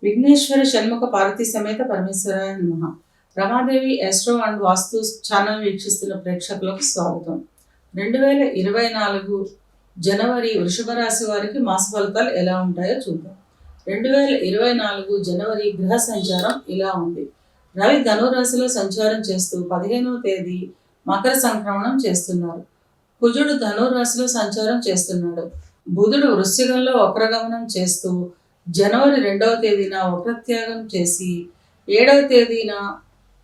విఘ్నేశ్వర షణ్ముఖ పార్వతీ సమేత పరమేశ్వరాయ నమః. Ramadevi astro and Vastu channel వీక్షిస్తున్న ప్రేక్షకులకు స్వాగతం. 2024 జనవరి వృషభ రాశి వారికి మాస ఫలితాలు ఎలా ఉంటాయో చూద్దాం. 2024 జనవరి గ్రహ సంచారం ఇలా ఉంది. రవి ధనురాశిలో సంచారం చేస్తూ 15వ తేదీ మకర సంక్రమణం చేస్తున్నారు. కుజుడు ధనురాశిలో సంచారం చేస్తున్నాడు. బుధుడు వృశ్చికంలో వక్రగమనం చేస్తూ జనవరి 2వ తేదీన వక్రత్యాగం చేసి 7వ తేదీన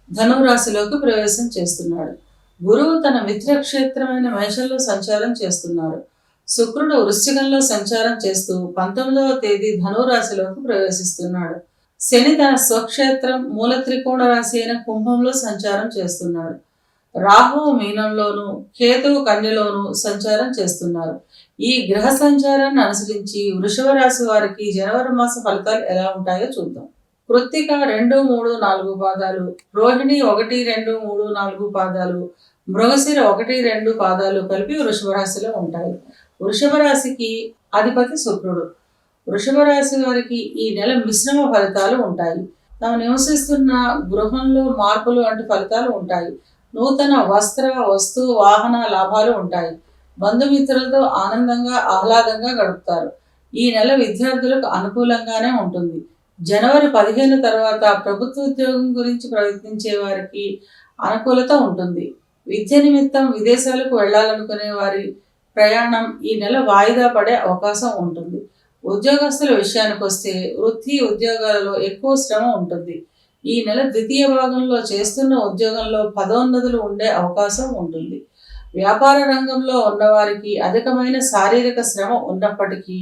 ధనురాశిలోకి ప్రవేశం చేస్తున్నాడు. గురువు తన మిత్రక్షేత్రమైన మేషంలో సంచారం చేస్తున్నారు. శుక్రుడు వృశ్చికంలో సంచారం చేస్తూ 19వ తేదీ ధనురాశిలోకి ప్రవేశిస్తున్నాడు. శని తన స్వక్షేత్రం మూల త్రికోణ రాశి అయిన కుంభంలో సంచారం చేస్తున్నాడు. రాహువు మీనంలోను కేతువు కన్యలోను సంచారం చేస్తున్నారు. ఈ గ్రహ సంచారాన్ని అనుసరించి వృషభ రాశి వారికి జనవరి మాస ఫలితాలు ఎలా ఉంటాయో చూద్దాం. కృత్తిక 2, 3, 4 పాదాలు, రోహిణి 1, 2, 3, 4 పాదాలు, మృగశిర 1, 2 పాదాలు కలిపి వృషభ రాశిలో ఉంటాయి. వృషభ రాశికి అధిపతి శుక్రుడు. వృషభ రాశి వారికి ఈ నెల మిశ్రమ ఫలితాలు ఉంటాయి. తాము నివసిస్తున్న గృహంలో మార్పులు వంటి ఫలితాలు ఉంటాయి. నూతన వస్త్ర వస్తు వాహన లాభాలు ఉంటాయి. బంధుమిత్రులతో ఆనందంగా ఆహ్లాదంగా గడుపుతారు. ఈ నెల విద్యార్థులకు అనుకూలంగానే ఉంటుంది. జనవరి 15 తర్వాత ప్రభుత్వ ఉద్యోగం గురించి ప్రయత్నించే వారికి అనుకూలత ఉంటుంది. విద్య నిమిత్తం విదేశాలకు వెళ్ళాలనుకునే వారి ప్రయాణం ఈ నెల వాయిదా పడే అవకాశం ఉంటుంది. ఉద్యోగస్తుల విషయానికి వస్తే వృత్తి ఉద్యోగాలలో ఎక్కువ శ్రమ ఉంటుంది. ఈ నెల ద్వితీయ భాగంలో చేస్తున్న ఉద్యోగంలో పదోన్నతులు ఉండే అవకాశం ఉంటుంది. వ్యాపార రంగంలో ఉన్నవారికి అధికమైన శారీరక శ్రమ ఉన్నప్పటికీ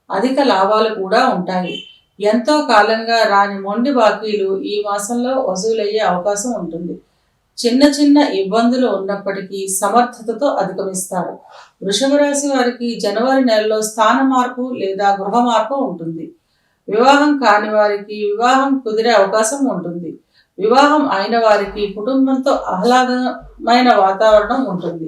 అధిక లాభాలు కూడా ఉంటాయి. ఎంతో కాలంగా రాని మొండి బాకీలు ఈ మాసంలో వసూలయ్యే అవకాశం ఉంటుంది. చిన్న చిన్న ఇబ్బందులు ఉన్నప్పటికీ సమర్థతతో అధిగమిస్తారు. వృషభ రాశి వారికి జనవరి నెలలో స్థాన మార్పు లేదా గృహ మార్పు ఉంటుంది. వివాహం కాని వారికి వివాహం కుదిరే అవకాశం ఉంటుంది. వివాహం అయిన వారికి కుటుంబంతో ఆహ్లాదమైన వాతావరణం ఉంటుంది.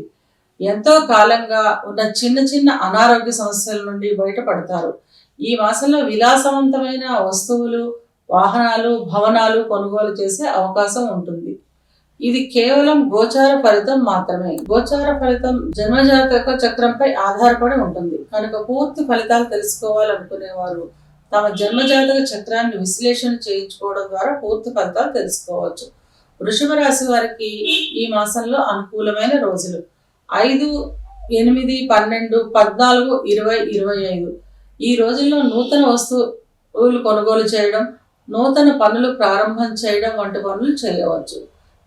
ఎంతో కాలంగా ఉన్న చిన్న చిన్న అనారోగ్య సమస్యల నుండి బయటపడతారు. ఈ మాసంలో విలాసవంతమైన వస్తువులు, వాహనాలు, భవనాలు కొనుగోలు చేసే అవకాశం ఉంటుంది. ఇది కేవలం గోచార ఫలితం మాత్రమే. గోచార ఫలితం జన్మజాతక చక్రంపై ఆధారపడి ఉంటుంది కనుక పూర్తి ఫలితాలు తెలుసుకోవాలనుకునేవారు తమ జన్మజాతక చక్రాన్ని విశ్లేషణ చేయించుకోవడం ద్వారా పూర్తి ఫలితాలు తెలుసుకోవచ్చు. వృషభ రాశి వారికి ఈ మాసంలో అనుకూలమైన రోజులు 5, 8, 12, 14, 20, 25. ఈ రోజుల్లో నూతన వస్తువులు కొనుగోలు చేయడం, నూతన పనులు ప్రారంభం చేయడం వంటి పనులు చేయవచ్చు.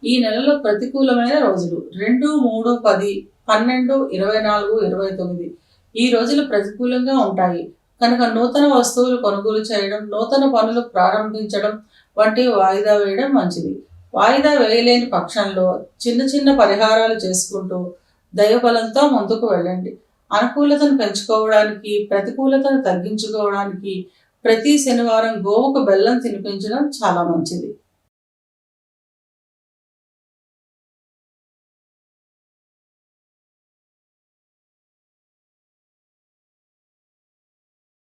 ఈ నెలలో ప్రతికూలమైన రోజులు 2, 3, 10, 12, 24, 29. ఈ రోజులు ప్రతికూలంగా ఉంటాయి కనుక నూతన వస్తువులు కొనుగోలు చేయడం, నూతన పనులు ప్రారంభించడం వంటివి వాయిదా వేయడం మంచిది. వాయిదా వేయలేని పక్షంలో చిన్న చిన్న పరిహారాలు చేసుకుంటూ దైవబలంతో ముందుకు వెళ్ళండి. అనుకూలతను పెంచుకోవడానికి, ప్రతికూలతను తగ్గించుకోవడానికి ప్రతి శనివారం గోవుకు బెల్లం తినిపించడం చాలా మంచిది.